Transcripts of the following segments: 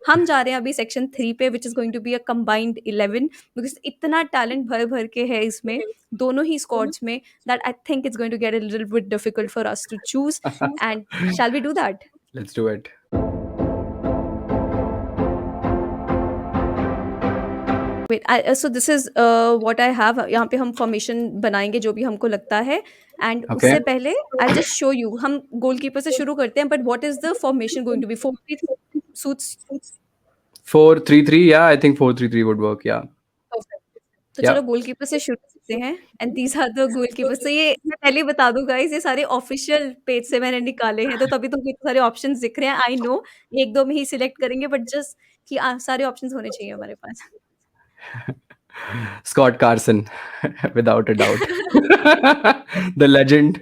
हम जा रहे हैं अभी सेक्शन 3 पे which is going to be a combined 11 because इतना टैलेंट भर-भर के है इसमें, दोनों ही स्क्वाड्स में that I think it's going to get a little bit difficult for us to choose and shall we do that? Let's do it. Wait so this is what I have यहाँ पे हम formation बनाएँगे जो भी हमको लगता है and Okay. उससे पहले I will just show you हम गोलकीपर से शुरू करते हैं but what is the formation going to be? 4-3 suits 4-3-3. Yeah, I think 4-3-3 would work. Yeah. Perfect. तो Yeah. चलो गोलकीपर से शुरू करते हैं and these are the goalkeepers. तो ये मैं पहले ही बता दूँ गाइज़ ये सारे ऑफिशियल पेज से मैंने निकाले हैं, तो तभी तुमको इतने सारे ऑप्शंस दिख रहे हैं। आई नो 1-2 में ही सिलेक्ट करेंगे बट जस्ट कि सारे ऑप्शंस होने चाहिए हमारे पास। Scott Carson, without a doubt. The legend,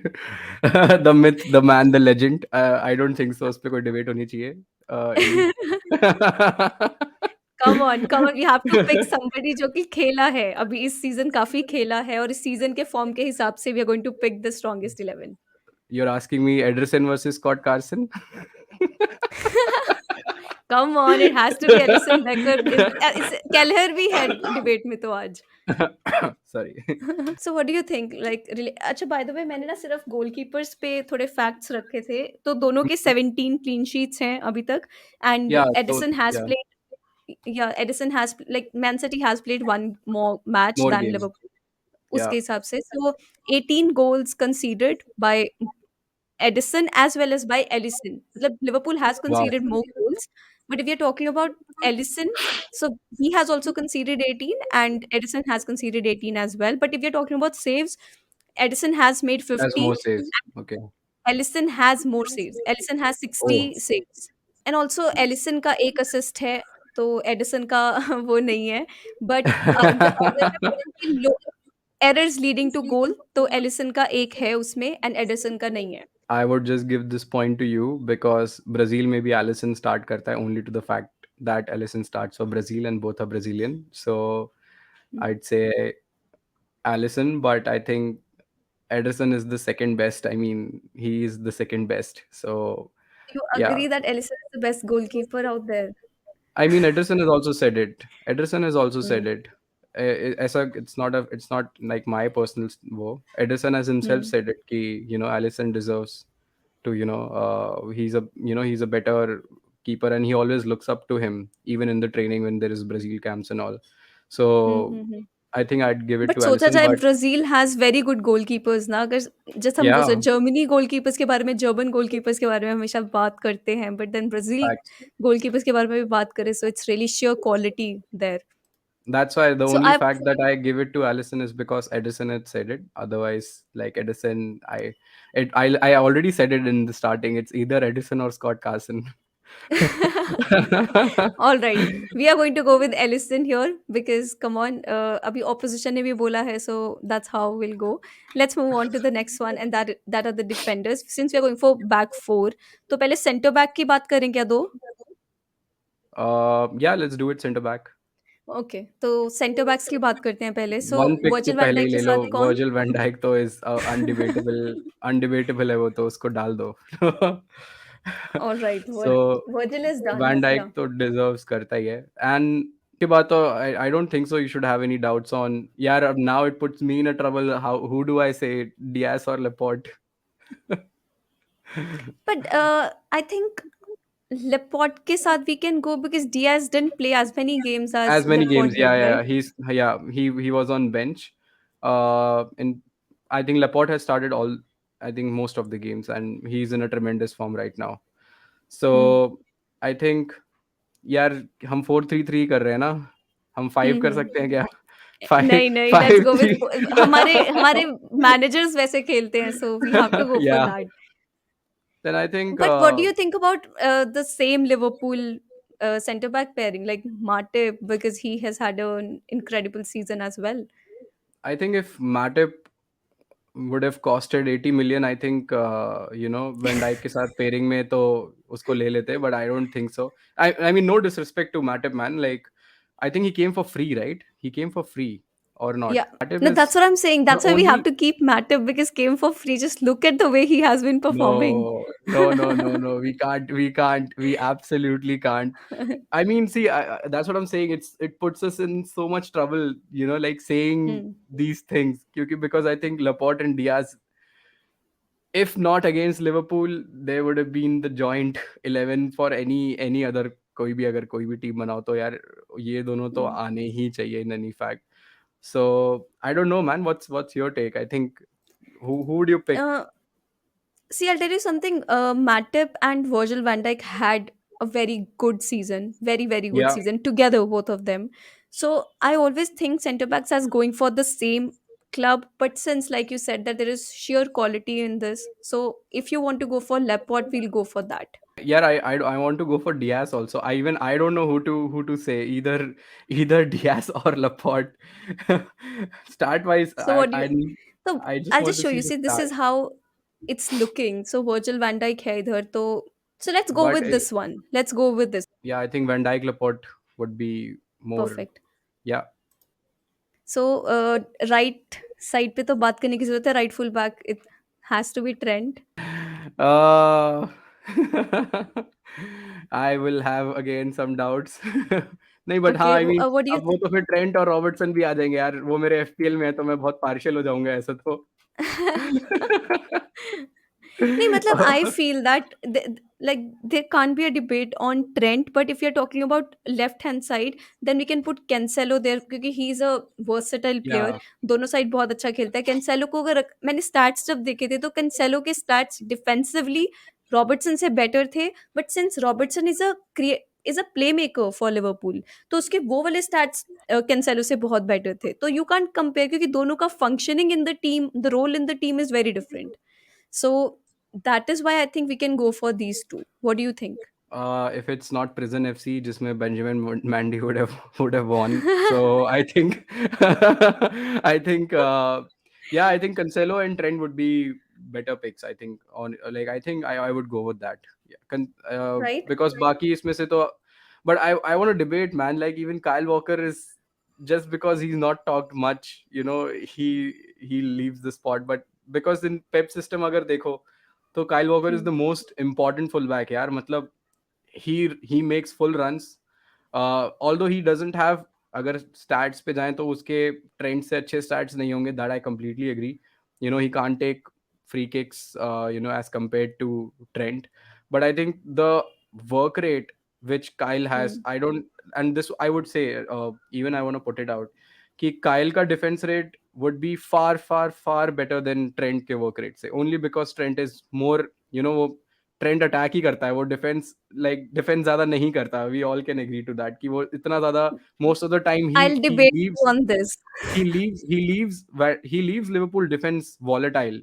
the myth, the man, the legend. I don't think so. उस पे कोई debate होनी चाहिए. In come on we have to pick somebody जो कि खेला है, अभी इस सीज़न काफ़ी खेला है और इस सीज़न के फॉर्म के हिसाब से we are going to pick the strongest 11। You're asking me Ederson versus Scott Carson? Come on it has to be Alisson Becker इस केलहर भी है डिबेट में तो आज। Sorry. So what do you think like अच्छा by the way मैंने ना सिर्फ गोलकीपर्स पे थोड़े फैक्ट्स रखे थे, तो दोनों के 17 क्लीन शीट्स हैं अभी तक and Yeah. So Edison has yeah, played या Edison has like Man City has played one more match more than games. Liverpool Yeah. उसके हिसाब से। So 18 goals considered by Edison as well as by Ellison. Matlab, Liverpool has Wow. conceded more goals, but if you're talking about Ellison, so he has also conceded 18 and Edison has conceded 18 as well. But if you're talking about saves, Edison has made That's 50 more saves. and Okay. Ellison has more saves. Ellison has Oh. 60 saves. And also Ellison का एक assist है, तो Edison का वो नहीं है। But अगर मैं बोलूँ कि लो एरर्स लीडिंग टू गोल तो एलिसन का एक है उसमें एंड एडिसन का नहीं है। I would just give this point to you because Brazil maybe Alisson start करता है only to the fact that Alisson starts for Brazil and both are Brazilian. So I'd say Alisson, but I think Ederson is the second best. I mean, he is the second best. So You yeah, agree that Alisson is the best goalkeeper out there? I mean, Ederson has also said it. Ederson has also Hmm. said it. It's not like my personal wo. Ederson has himself Hmm. said it. Ki, Alisson deserves to he's a better keeper and he always looks up to him even in the training when there is Brazil camps and all. Hmm. So Hmm. I think I'd give it but to सोचा Alisson, जाए but Brazil has very good goalkeepers ना, अगर जैसे हम वो yeah, Germany goalkeepers के बारे में जर्मन गोलकीपर्स के बारे में हमेशा बात करते हैं but then Brazil facts. Goalkeepers के बारे में भी बात करें so it's really sure quality there. That's why the so only I fact that I give it to Allison is because Edison had said it. Otherwise, like Edison, I already said it in the starting. It's either Edison or Scott Carson. All right we are going to go with Alisson here because come on अभी opposition ने भी बोला है so that's how will go. Let's move on to the next one and that are the defenders since we are going for back four. तो पहले centre back की बात करें क्या दो? Yeah, let's do it center back. Okay तो centre backs की बात करते हैं पहले। सो One pick तो वर्जिल वैन पहले ही डाइक के ले लो. साथ कौन? Virgil van Dijk तो is undebatable है वो तो उसको डाल दो. All right So Virgil is done Van Dijk या। तो deserves करता ही है. And के बाद तो I don't think so you should have any doubts on. यार अब now it puts me in a trouble. Who do I say, Diaz or Laporte? But I think Laporte के साथ we can go because Diaz didn't play as many games as As many Laporte games, did yeah. Right? He was on bench. And I think Laporte has started all, I think most of the games, and he's in a tremendous form right now. So I think यार हम 4-3-3 कर रहे हैं ना, हम 5 कर सकते हैं क्या? 5 नहीं नहीं लेट्स गो विद 5-3. हमारे हमारे मैनेजर्स वैसे खेलते हैं so we have to go for Yeah. That. Then I think But what do you think about the same Liverpool centre back pairing, like Mate, because he has had an incredible season as well? if Matip would have costed 80 million, I think Van Dijk के साथ pairing में तो उसको ले लेते, but I don't think so. I mean no disrespect to Matip, man, like I think he came for free, right? He came for free. or not? Yeah. Matip No, is that's what I'm saying. the That's why we have only. to keep Matip because came for free. Just look at the way he has been performing. No, no, no, no, no. We can't. We can't. We absolutely can't. I mean, see, that's what I'm saying. It puts us in so much trouble, like saying Hmm. these things. Because I think Laporte and Diaz, if not against Liverpool, they would have been the joint 11 for any other. कोई भी अगर कोई भी team बनाओ तो यार ये दोनों तो Hmm. आने ही चाहिए in any fact. So I don't know, man. What's your take? I think who would you pick? Uh, See, I'll tell you something. Matip and Virgil van Dijk had a very good season, very very good Yeah, season together, both of them. So I always think centre backs as going for the same club, but since like you said that there is sheer quality in this, so if you want to go for Laporte, we'll go for that. yeah. I want to go for Diaz also. I don't know who to say, either Diaz or Laporte. Start wise, So what do you? So I just I'll want just to show see you. the See, this start. is how it's looking. So Virgil van Dijk hai idhar. So let's go But with this one. Let's go with this. yeah, I think Van Dijk Laporte would be more. Perfect. Yeah. So right side पे तो बात करने की ज़रूरत है, right full back it has to be Trent. Uh, I will have again some doubts. नहीं but हाँ okay, I mean what do you अब वो तो फिर ट्रेंट और रॉबर्टसन भी आ जाएंगे यार, वो मेरे एफपीएल में है तो मैं बहुत पार्शियल हो जाऊंगा ऐसा तो. नहीं मतलब आई feel that like there can't be a debate on Trent, but if you're talking about left hand side then we can put Cancelo there क्योंकि he is a versatile player. Yeah, दोनों side बहुत अच्छा खेलता है Cancelo को. अगर मैंने stats जब देखे थे तो कैंसेलो के स्टैट्स डिफेंसिवली रॉबर्टसन से बेटर थे, but since Robertson is a play maker for Liverpool, तो उसके वो वाले स्टैट्स कैंसेलो से बहुत बेटर थे. तो यू कांट कंपेयर क्योंकि दोनों का functioning in the team, the role in the team is very different. So that is why I think we can go for these two. What do you think? if it's not Prison FC, जिसमें Benjamin Mandy would have won. So I think I think yeah, I think Cancelo and Trent would be better picks. I think on like I think I would go with that. Yeah, Right? because बाकी इसमें से तो, but I want to debate, man. Like even Kyle Walker is, just because he's not talked much, he leaves the spot. But because in Pep system अगर देखो तो Kyle Walker is Hmm. the most important fullback यार, मतलब he makes full runs. Although he doesn't have, अगर stats पे जाएं तो उसके ट्रेंड से अच्छे stats नहीं होंगे, that I completely agree. He can't take free kicks as compared to Trent. But I think the work rate which Kyle has, Hmm. I don't, and this I would say, even I want to put it out कि Kyle का defence rate would be far far far better than Trent के work rate से, only because Trent is more, वो Trent attack ही करता है, वो defence ज्यादा नहीं करता. We all can agree to that कि वो इतना ज्यादा मोस्ट ऑफ द टाइम ही I'll ही debate leaves you on this. he leaves he leaves he leaves Liverpool defense volatile.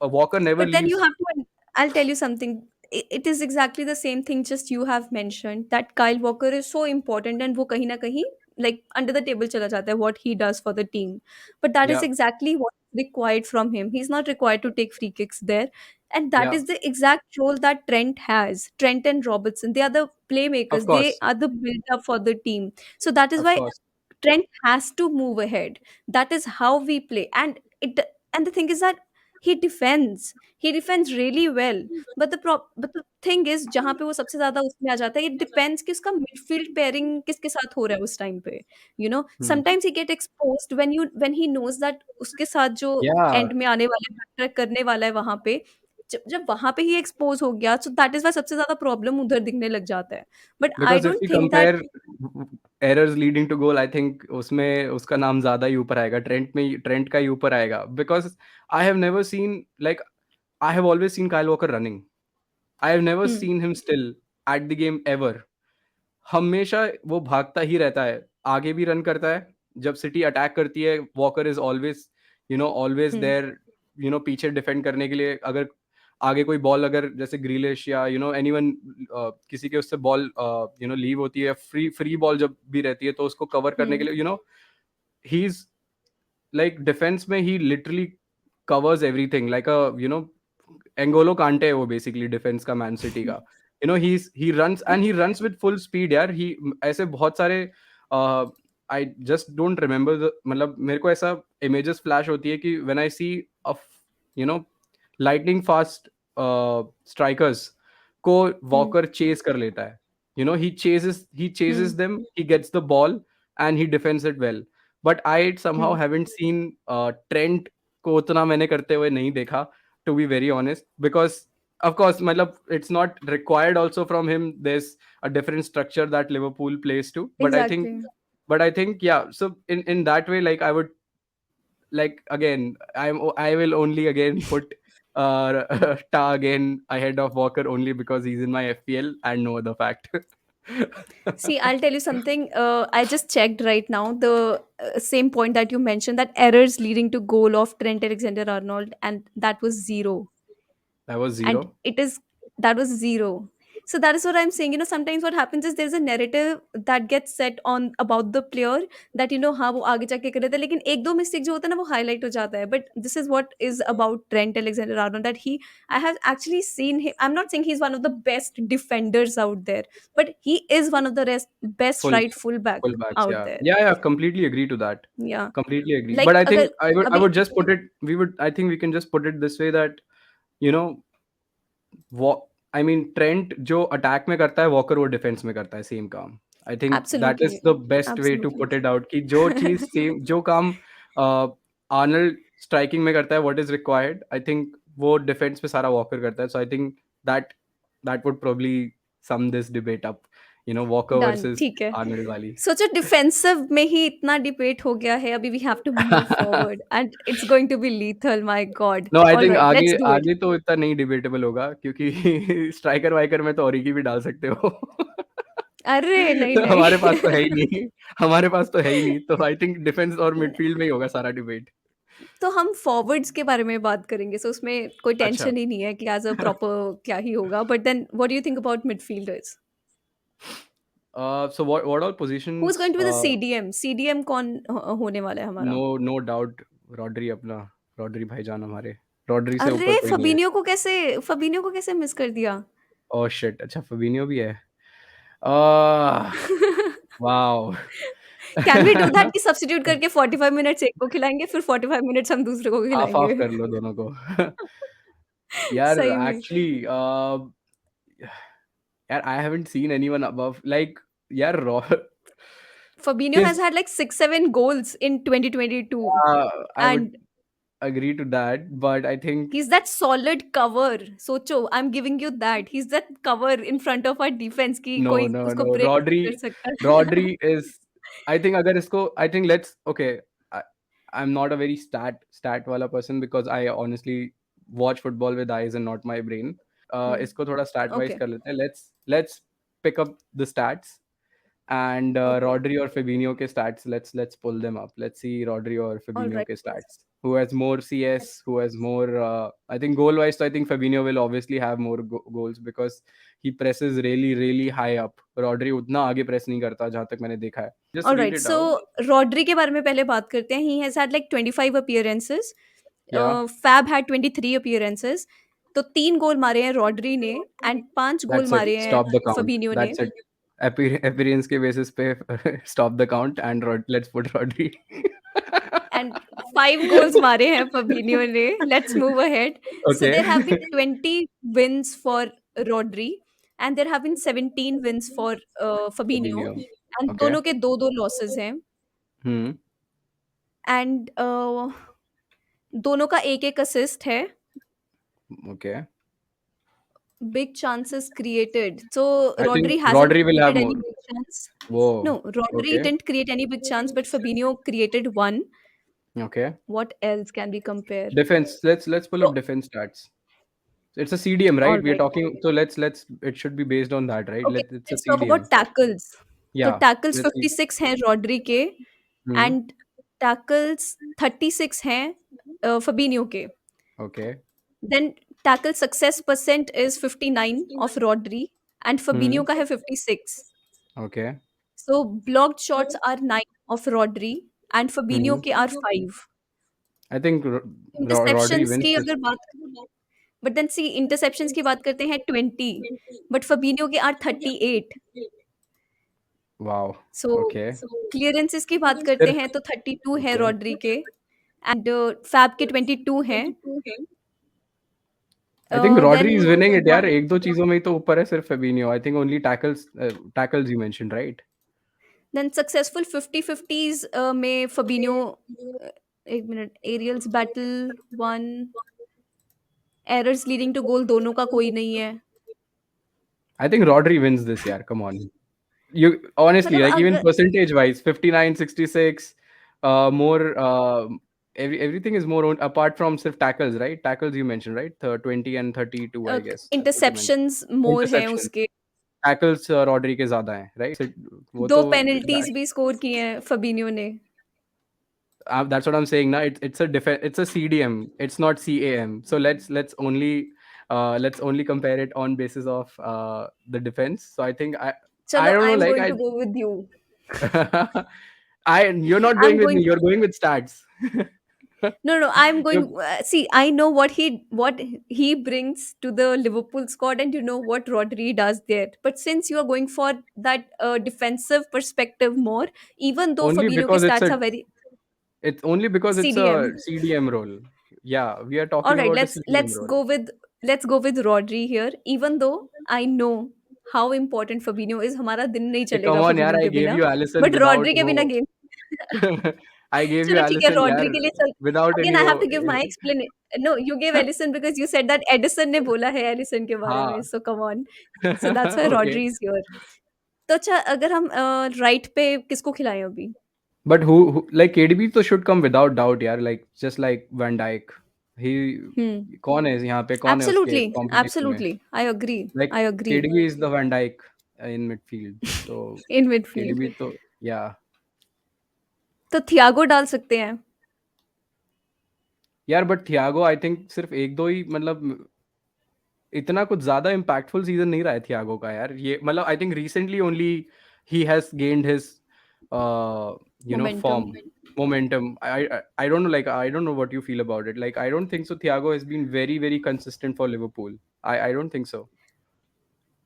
Walker never But then you leaves. have to, I'll tell you something. It is exactly the same thing, just you have mentioned that Kyle Walker is so important and वो कहीं ना कहीं like under the table चला जाता है what he does for the team. But that is Yeah, exactly what is required from him. He's not required to take free kicks there. And that yeah, is the exact role that Trent has. Trent and Robertson, they are the of playmakers. They course, are the build-up for the team. So that is of why course. Trent has to move ahead. That is how we play. And the thing is that he defends. He defends really well. But the thing is जहाँ पे वो सबसे ज़्यादा उसमें आ जाता है, it depends कि उसका midfield pairing किसके साथ हो रहा है उस टाइम पे. Hmm. Sometimes he get exposed when he knows that उसके साथ जो Yeah, end में आने वाला है, backtrack करने वाला है वहाँ पे. जब वहाँ पे ही expose हो गया, so that is why सबसे ज़्यादा problem उधर दिखने लग जाता है. But I because if don't we think that. compare errors leading to goal, I think उसमें उसका नाम ज्यादा ही ऊपर आएगा, ट्रेंट का ही ऊपर आएगा. Because I have never seen, like, I have always seen Kyle Walker running. I have never Hmm, seen him still at the game ever. हमेशा वो भागता ही रहता है, आगे भी रन करता है. जब सिटी अटैक करती है, Walker is always always hmm, there, पीछे डिफेंड करने के लिए. अगर आगे कोई बॉल, अगर जैसे ग्रीलिश या एनीवन, किसी के उससे बॉल लीव होती है, फ्री फ्री बॉल जब भी रहती है, तो उसको कवर करने के hmm. लिए, ही इज लाइक डिफेंस में ही literally covers everything like a, Engolo Kante है वो basically defense का Man City का. He runs and he runs with full speed यार. ऐसे बहुत सारे I just don't remember the, मतलब मेरे को ऐसा इमेजेस फ्लैश होती है कि when I see a you know lightning fast strikers को हुँ, वॉकर चेस कर लेता है, he chases hmm, them, he gets the ball and he defends it well, but I somehow hmm, haven't seen Trent को उतना मैंने करते हुए नहीं देखा, to be very honest, because of course मतलब it's not required also from him, there's a different structure that Liverpool plays to, exactly. but I think yeah, so in that way, like I would, like again, I will only again put Ta again ahead of Walker only because he's in my FPL and no other fact. See, I'll tell you something. I just checked right now the same point that you mentioned, that errors leading to goal of Trent Alexander-Arnold, and that was 0. That was And zero. it is that was 0. So that is what I'm saying. Sometimes what happens is there's a narrative that gets set on about the player, that हाँ वो आगे जाके कर लेता है, लेकिन एक दो मिस्टेक जो होता है ना वो हाईलाइट हो जाता है. But this is what is about Trent Alexander-Arnold, that he I have actually seen him. I'm not saying he's one of the best defenders out there, but he is one of the best Full right fullback fullbacks, out yeah. there. Yeah, yeah, completely agree to that. Yeah, Completely agree. But like I अगर think I अभी would just put it, I think we can just put it this way that, you know, वो I mean Trent जो attack में करता है, walker वो defence में करता है सेम काम। I think that is absolutely, the best way to absolutely put it out कि जो चीज़ सेम जो काम आर्नल्ड स्ट्राइकिंग में करता है, what is required, I think वो डिफेंस में सारा वॉकर करता है। So I think that that would probably sum this debate up, Walker done, versus ठीक है। आर्नल्ड वाली। सोचो डिफेंसिव में ही इतना डिबेट हो गया है, अभी we have to move forward and it's going to be lethal, my god. No, I think alright, आगे लेट्स डू इट। आगे तो इतना नहीं डिबेटेबल होगा क्योंकि स्ट्राइकर वाइकर में तो ओरिगी भी डाल सकते हो। अरे नहीं तो नहीं। हमारे पास तो है ही नहीं, हमारे पास तो है ही नहीं, तो आई थिंक डिफेंस और मिडफील्ड में ही होगा सारा डिबेट। तो हम फॉरवर्ड्स के बारे में बात करेंगे, सो उसमें कोई अच्छा। टेंशन ही नहीं है कि एज अ प्रॉपर क्या ही होगा, but then what do you think about midfielders? So what all who is positions? Going to be the CDM? CDM कौन होने वाला है हमारा? नो नो डाउट, रॉड्री अपना, रॉड्री भाईजान हमारे, रॉड्री से ऊपर अरे कोई नहीं है। फबीनियो को कैसे मिस कर दिया? Oh shit! अच्छा फर्मिनियो भी है। Wow! Can we do that कि सब्स्टिट्यूट करके 45 मिनट्स एक को खिलाएँगे, फिर 45 मिनट्स हम दूसरे को हाफ खिलाएँगे। हाफ कर लो दोनों को। यार सही में। एक्चुअली यार I haven't seen anyone above like, यार रॉ Fabinho has his had like 6-7 goals in 2022, I would and agree to that but I think he's that solid cover. सोचो, I'm giving you that. He's that cover in front of our defense कि no कोई no उसको no, break Rodri, नहीं कर सकता। Rodri is, I think अगर इसको, I think let's okay, I am not a very stat वाला person because I honestly watch football with eyes and not my brain. Hmm, इसको थोड़ा stat wise okay, कर लेते हैं, let's pick up the stats and okay, Rodri or Fabinho के stats, let's pull them up. Let's see Rodri or Fabinho alright, के stats. Who has more CS? Who has more? I think goal wise, so I think Fabinho will obviously have more goals because he presses really really high up. Rodri उतना आगे press नहीं करता जहाँ तक मैंने देखा है. Just read alright. it so out. Rodri के बारे में पहले बात करते हैं। He has had like 25 appearances, Yeah, Fab had 23 appearances. तो 3 गोल मारे हैं रॉड्री ने एंड 5 गोल that's it. मारे हैं Stop the count. फबीनियो ने। That's it. Appearance के basis पे stop the count and let's put Rodri. And 5 गोल्स मारे हैं फबीनियो ने। Let's move ahead. So Okay. There have been 20 wins for Rodri and there have been 17 wins for Fabinho, Fabinho. And Okay. दोनों के 2-2 losses हैं, Hmm. And दोनों का 1-1 assist है। Okay. Big chances created. So I think Rodri hasn't Rodri will have created more. any big chance. Whoa. No, Rodri Okay. didn't create any big chance, but Fabinho created one. Okay. What else can we compare? Defense. Let's pull up So, defense stats. It's a CDM, all right? We are right. talking. So let's. It should be based on that, right? Okay, It's a let's talk CDM. about tackles. तो Yeah. tackles Let's see. 56 हैं Rodri के, Hmm. And tackles 36 हैं Fabinho के। Okay. Then tackle success percent is 59 of Rodri and Hmm. Fabinho का है 56. Okay. So blocked shots are 9 of Rodri and Fabinho Hmm. के are 5. I think Rodri interceptions wins की this. अगर बात करें, but then C interceptions की बात करते हैं 20, बट फबीनियो के are 38। Wow! So okay, clearances की बात करते सिर्फ हैं तो 32 है ओके। रॉड्री के, एंड फैब के 22 हैं। I think Rodri then is winning it यार, 1-2 चीज़ों में ही तो ऊपर है सिर्फ Fabinho. I think only tackles you mentioned right? Successful 50-50s में फबीन्यो, एक minute, aerials battle 1, errors leading to goal दोनों का कोई नहीं है। I think Rodri wins this यार, कम ऑन। You honestly, मतलब like even अगर percentage wise, 59, 66, more, everything is more on, apart from सिर्फ tackles, right? Tackles you mentioned, right? 20 and 32, I guess. That's what you mentioned. Interceptions more हैं Interception. उसके, Tackles Rodri के ज़्यादा हैं, right? वो दो तो पेनल्टीज भी स्कोर किए हैं फबीन्यो ने। that's what I'm saying ना, it's a CDM, it's not CAM. So let's only compare it on basis of the defense. So I think I चलो don't I know, am like going I to go with you. you're not I going am with me, going, you're going with stats. no, no, I'm going. You're, See, I know what he brings to the Liverpool squad, and you know what Rodri does there. But since you are going for that defensive perspective more, even though only Fabinho ke because stats are very it's only because it's a CDM. CDM role. Yeah, we are All talking right, about a let's CDM let's role. go with let's go with Rodri here. Even though I know how important Fabinho is, हमारा दिन नहीं Hey, come चलेगा on, यार, Fabinho I के gave बिना. you Allison But without Rodri के बिना वो. game. I gave you चलो ठीक है, Allison, रॉड्री यार, के लिए चल। without again any I have वो. To give my explanation. No, you give Alisson because you said that Edison ने बोला है एलिसन के बारे में, हाँ. So come on. So that's why Okay. Rodri is here. तो अच्छा, अगर हम राइट पे किसको खिलाएँ अभी? But who like KDB तो should come without doubt यार, like just like Van Dijk. He हुँ, कौन है यहाँ पे, कौन है उसके एब्सोल्युटली, कंपटीशन में? Absolutely, I agree, Like I agree. KDB is the Van Dijk in midfield. So in midfield KDB तो yeah. तो थियागो डाल सकते हैं। यार बट थियागो आई थिंक सिर्फ 1-2 ही, मतलब इतना कुछ ज़्यादा इम्पैक्टफुल सीज़न नहीं रहा है थियागो का यार। ये मतलब I think recently only he has gained his momentum. Form, momentum. I don't know, like I don't know what you feel about it. Like I don't think so Thiago has been very consistent for Liverpool. I don't think so.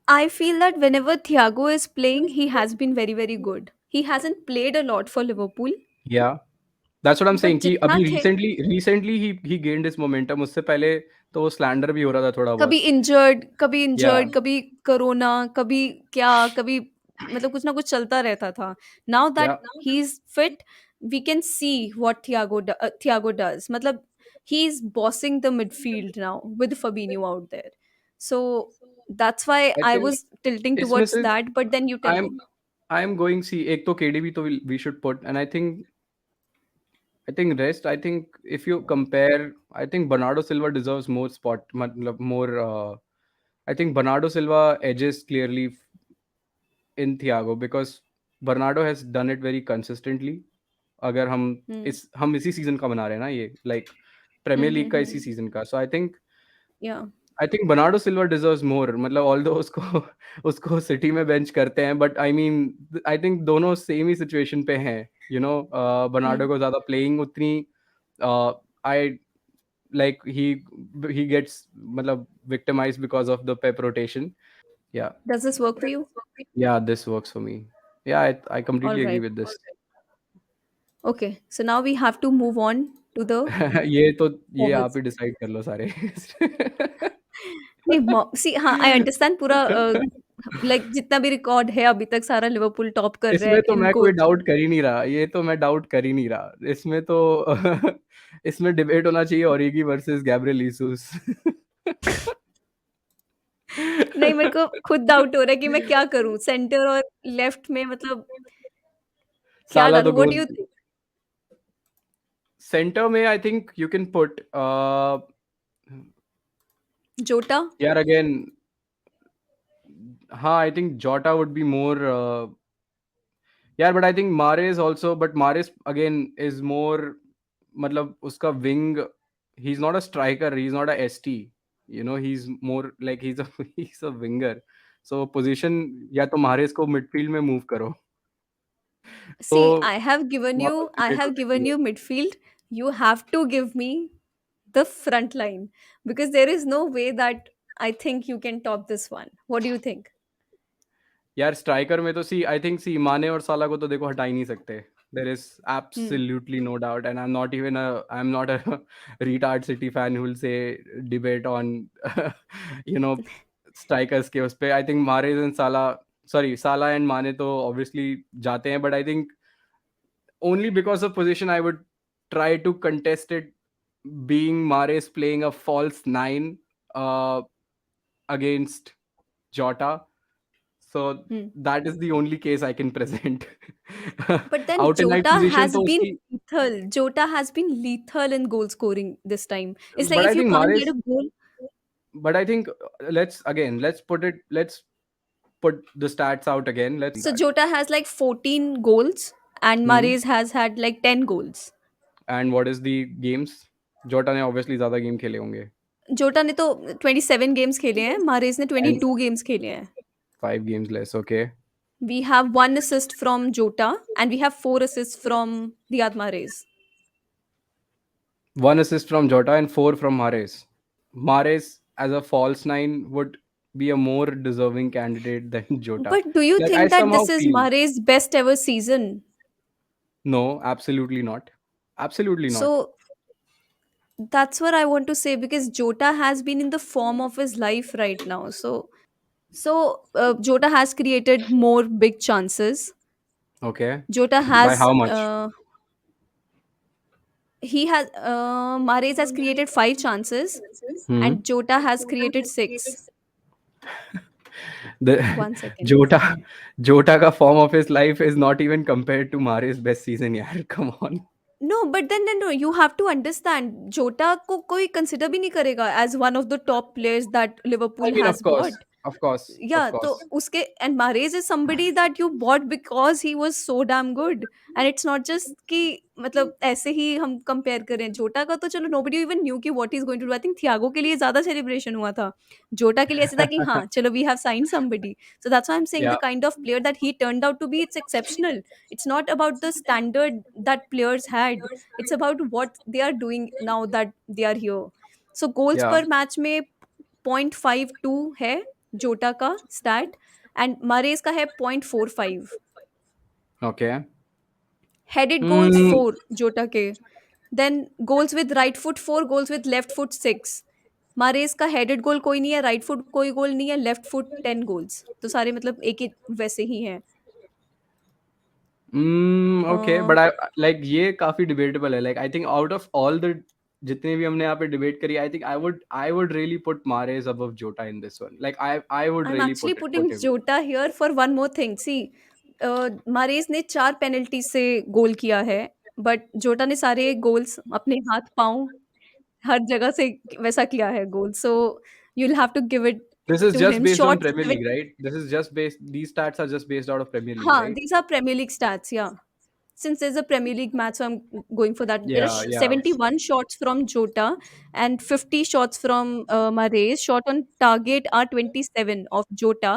I feel that whenever Thiago is playing he has been very, very good. He hasn't played a lot for Liverpool, Yeah, that's what I'm saying but कि जितना अभी खे recently ही gained his momentum. उससे पहले तो वो slander भी हो रहा था थोड़ा कभी बहुत। इंजर्ड, कभी या इंजर्ड, कभी कोरोना, कभी क्या, कभी मतलब कुछ ना कुछ चलता रहता था। नाउ दैट या he is fit, we can see what Thiago does, मतलब he is bossing the midfield now with फabinho out there. So that's why I I think was tilting इसमें टुवर्ड्स से that, but then you tell I am me. I am going see, एक तो KDB तो we should put, and I think rest. I think if you compare, I think Bernardo Silva deserves more spot, matlab more. I think Bernardo Silva edges clearly in Thiago because Bernardo has done it very consistently. अगर हुँ, हम इसी season का बना रहे हैं ना ये, like hmm, premier hmm, league का इसी हुँ, सीजन का, so yeah I think Bernardo Silva deserves more. मतलब ऑल्दो उसको उसको सिटी में बेंच करते हैं, but I mean I think दोनों सेम ही सिचुएशन पे हैं। हुँ, बर्नार्डो को ज़्यादा प्लेइंग उतनी आई लाइक ही गेट्स मतलब victimised because of the Pep rotation. Yeah does this work for you? या दिस वर्क्स फॉर मी। या I completely agree alright, with this. Okay, so now we have to move on to the ये आप forwards. ही decide कर लो सारे। नहीं, सी, हाँ, I understand पूरा, like जितना भी रिकॉर्ड है अभी तक सारा लिवरपूल टॉप कर रहा है इसमें तो इन मैं कोई गोल्स। डाउट कर ही नहीं रहा, ये तो मैं डाउट कर ही नहीं रहा। इसमें तो इसमें डिबेट होना चाहिए ओरिगी वर्सेस गैब्रियल जीसस। नहीं, मेरे को खुद डाउट हो रहा है कि मैं क्या करूँ? सेंटर और लेफ्ट में, मतलब क्या साला तो डालूँ? What do goal you think? Centre में I think you can put Jota? यार अगेन, हाँ I think Jota would be more यार, but I think Mahrez also, but Mahrez again is more, मतलब उसका wing, he is not a striker, he is not a ST, he is more like he is he is a winger. So position या तो Moretz को midfield में move करो, तो see, वहाँ पर आई डिबेट हो हैव सकती गिवन है। You midfield, you have to give me the front line because there is no way that I think you can top this one. What do you think? यार striker में तो सी I think सी माने और साला को तो देखो हटा ही नहीं सकते. There is Hmm. Absolutely no doubt and I am not a retard City fan who will say debate on you know strikers के उस पे. I think Mahrez and Salah, sorry Salah and Mane तो obviously जाते हैं, but I think only because of position I would try to contest it, being Mares playing a false nine uh, against Jota. So Hmm. that is the only case I can present. But then Out and right Jota position has to been uski, lethal. Jota has been lethal in goal scoring this time. It's like but I if you think can't get Mares, a goal. but I think let's put the stats out again. Let's So that. Jota has like 14 goals and Hmm. Mahrez has had like 10 goals. And what is the games? Jota ने obviously ज़्यादा game खेले होंगे जोटा ने तो 27 games खेले हैं, Moretz ने and 22 गेम्स खेले हैं. 5 games less. Okay. We have one assist from Jota and we have four assists from Riyad Mahrez. 1 assist from Jota and 4 from Mahrez. Mahrez as a false nine would be a more deserving candidate than Jota. But do you Like I think that somehow this is feel Mahrez's best ever season? no, absolutely not. Absolutely not. So that's what I want to say because Jota has been in the form of his life right now. So Jota has created more big chances. Okay. Jota By has how much? he has Mahrez has created 5 chances Hmm. and Jota has created 6. The 1 second. Jota ka form of his life is not even compared to Mahrez's best season. Yaar, come on. No, but then no, you have to understand Jota को कोई consider भी नहीं करेगा as one of the top players that I Liverpool mean, has bought. of course, of Yeah, तो course. उसके and Mahrez is somebody that you bought because he was so damn good and it's not just कि मतलब ऐसे ही हम compare करें. जोटा का तो चलो nobody even knew कि what he's going to do. I think Thiago के लिए ज़्यादा celebration हुआ था. जोटा के लिए ऐसे था कि हाँ चलो we have signed somebody. So that's why I'm saying Yeah, the kind of player that he turned out to be, it's exceptional. It's not about the standard that players had. It's about what they are doing now that they are here. So goals yeah. per match में 0.52 है जोटा का stat and मरेज का है 0.45. Okay. Headed goals Hmm. 4 Jota के. Then goals with right foot 4, goals with left foot 6. Mahrez का headed goal कोई नहीं है, राइट फुट कोई गोल नहीं है, लेफ्ट फुट 10 गोल्स, तो सारे मतलब एक ही वैसे ही हैं. ओके, बट आई लाइक ये काफ़ी डिबेटेबल है. Like I think out of all the जितने भी हमने यहाँ पे डिबेट करी, I think I would really put Mahrez above Jota in this one. Like I would I am really actually put putting him. Jota here for one more thing. See Mahrez ने 4 penalty से गोल किया है but जोटा ने सारे goals अपने हाथ पाँव हर जगह से वैसा किया है goal. So you will have to give it this is to just him. Based on shots Premier League, 70. Right? This is just based, these stats are just based out of Premier League, हाँ, right? these are Premier League stats, yeah. Since there's a Premier League match, so I'm going for that. There are या या 71 shots from Jota and 50 shots from Mahrez. Shot on target are 27 of Jota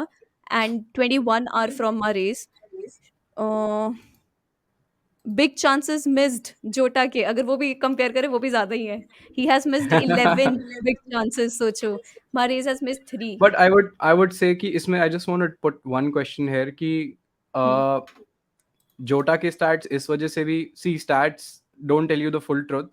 and 21 are from Mahrez. Uh, Big chances missed Jota के अगर वो भी compare करें वो भी ज़्यादा ही है. He has missed 11 big chances सोचो. Mahrez has missed 3. But I would say कि इसमें I just want to put one question here कि Hmm. जोटा के स्टैट्स इस वजह से भी, see stats don't tell you the full truth.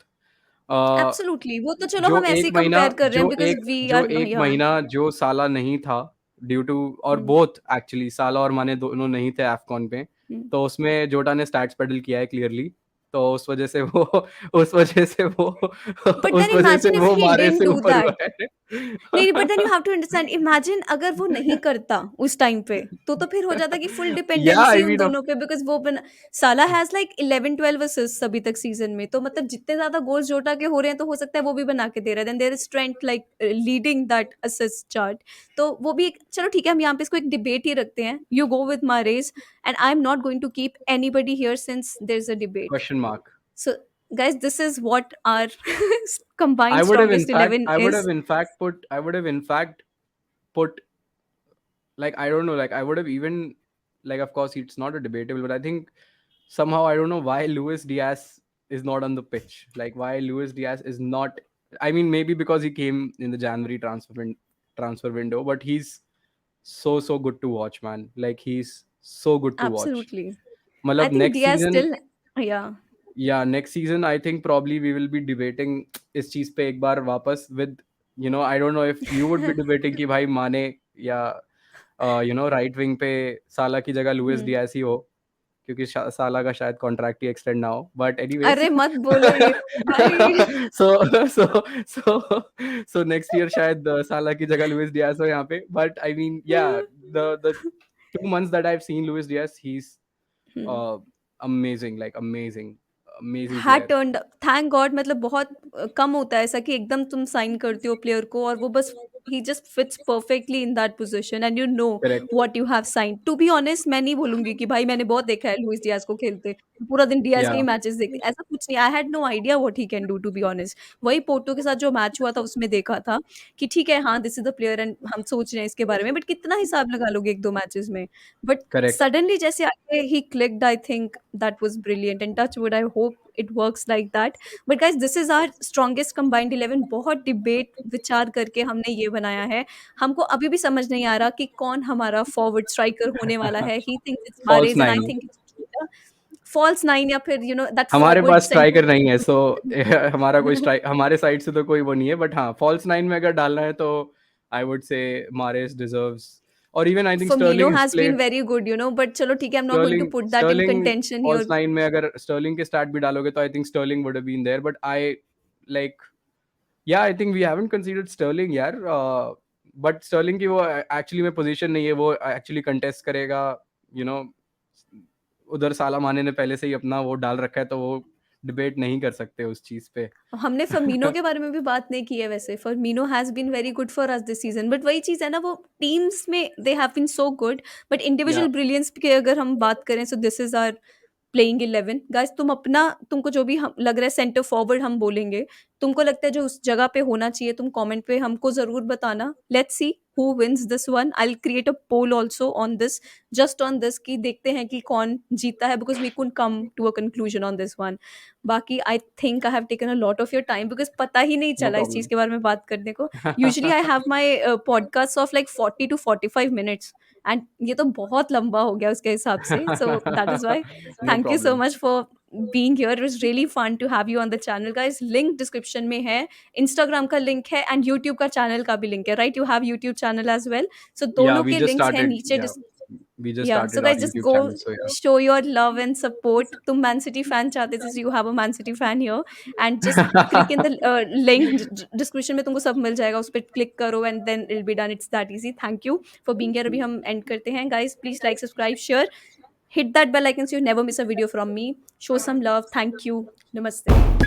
Absolutely वो तो चलो हम ऐसे ही महीना कंपेयर कर रहे हैं बिकॉज़ वी जो आर एक या. महीना जो साला नहीं था ड्यू टू, और हुँ, बोथ एक्चुअली साला और माने दोनों नहीं थे एफकॉन पे, हुँ. तो उसमें जोटा ने स्टैट्स पेडल किया है क्लियरली. तो उस वजह से वो उस वजह से वो बट देन उस वजह से इमेजिन इफ वो ही मारे डिडंट से डू ऊपर हुआ दैट. है. नहीं, नहीं, but then you have to understand. Imagine अगर वो नहीं करता उस टाइम पे, तो फिर हो जाता कि फुल या डिपेंडेंसी आई उन मीन दोनों पे बिकॉज़ वो बना. साला हैज़ लाइक 11-12 असिस्ट्स अभी तक सीज़न में, तो मतलब जितने ज़्यादा गोल्स जोटा के हो रहे हैं, तो हो सकता है वो भी बना के दे रहा है. Then there is Trent like leading that assist chart. तो वो भी एक चलो ठीक है, हम यहाँ पे इसको एक डिबेट ही रखते हैं. You go with Mahrez and I am not going to keep anybody here since there is a debate. Question mark. So, guys, this is what our combined strongest 11 I would is. have in fact put, like I don't know, like I would have even, like of course it's not a debatable, but I think somehow I don't know why Luis Diaz is not on the pitch. Like why Luis Diaz is not. I mean maybe because he came in the January transfer window, but he's so good to watch, man. Like he's so good to watch. Absolutely. I मतलब think next Diaz season, still, yeah. या next season I think probably we will be debating इस चीज पे एक बार वापस with I don't know if you would be debating कि भाई माने या राइट विंग पे साला की जगह लुइस हुँ। डियास ही हो, क्योंकि साला का शायद कॉन्ट्रैक्ट ही एक्सटेंड ना हो, बट एनीवेज अरे मत बोलो ये भाई। सो सो सो सो नेक्स्ट ईयर शायद साला की जगह लुइस डियास हो यहाँ पे, बट आई मीन या the 2 months that I've seen Luis Diaz, he's hmm. uh, amazing, like amazing had player. Turned thank God, मतलब बहुत कम होता है ऐसा कि एकदम तुम साइन करते हो प्लेयर को और वो बस ही just fits perfectly in that position and you know Correct. What you have sign. To be honest मैं नहीं बोलूंगी कि भाई मैंने बहुत देखा है लुइस डियाज को खेलते, पूरा दिन डियाज के ही Yeah. मैचेस देखती, ऐसा कुछ नहीं। I had no idea what he can do, to be honest. वही पोर्टो के साथ जो मैच हुआ था उसमें देखा था कि ठीक है हाँ this is the player and हम सोच रहे हैं इसके बारे में, बट कितना हिसाब लगा लोगे एक दो मैचेस में। But Correct. suddenly जैसे आके he clicked, I think that was brilliant and touch wood I hope it works like that। but guys this is our strongest combined 11, बहुत डिबेट विचार करके हमने ये बनाया है। हमको अभी भी समझ नहीं आ रहा कि कौन हमारा फॉरवर्ड स्ट्राइकर होने वाला है। he thinks it's False Mahrez and I nine. think it's false nine या फिर that हमारे forward पास center। स्ट्राइकर नहीं है, सो हमारा कोई स्ट्राइक हमारे साइड से तो कोई वो नहीं है, बट हाँ फॉल्स नाइन में अगर डालना है तो I would say Mahrez deserves, और even I think Firmino Sterling has has been played. very good, but चलो ठीक है, I'm not going to Sterling put that in Sterling contention falls here। Nine में अगर स्टर्लिंग के start भी डालोगे तो I think Sterling would have been there, but I like या I think we haven't considered Sterling यार, but Sterling की वो एक्चुअली में पोजीशन नहीं है, वो एक्चुअली कंटेस्ट करेगा, यू नो उधर साला माने ने पहले से ही अपना वो डाल रखा है, तो वो डिबेट नहीं कर सकते उस चीज पे। हमने फर्मीनो के बारे में भी बात नहीं की है वैसे। Firmino has been very good for us this season, but वही चीज़ है ना, वो टीम्स में they have been so good, but या इंडिविजुअल ब्रिलियंस की अगर हम बात करें so this is our playing 11 guys. तुम अपना, तुमको जो भी हम लग रहा है सेंटर फॉरवर्ड हम बोलेंगे, तुमको लगता है जो उस जगह पे होना चाहिए, तुम कमेंट पे हमको ज़रूर बताना। Let's see who wins this one. I will create a poll also on this, just on this, कि देखते हैं कि कौन जीता है, because we couldn't come to a conclusion on this one. बाकी I think I have taken a lot of your time because पता ही नहीं नो चला इस प्रॉब्लम। चीज़ के बारे में बात करने को। Usually I have my podcast of like 40 to 45 minutes and ये तो बहुत लंबा हो गया उसके हिसाब से, so that is why. No thank you so problem. Much for being here। It was really fun to have you on the channel guys। Link description में है, इंस्टाग्राम का लिंक है एंड यूट्यूब का चैनल का भी link है, right? You have YouTube channel as well, so या दोनों वी के जस्ट लिंक्स हैं स्टार्टेड, नीचे। या we just Yeah, so started guys, our just YouTube go channel, so या show your love and support. तुम Man City fan चाहते थे, so you have a Man City fan here, and just click in the link description में, तुमको सब मिल जाएगा, उस पर क्लिक करो and then it'll be done। It's that easy। Thank you for being here। अभी हम end करते हैं guys। Please like, subscribe, share, hit that bell icon so you never miss a video from me। Show some love। Thank you। Namaste।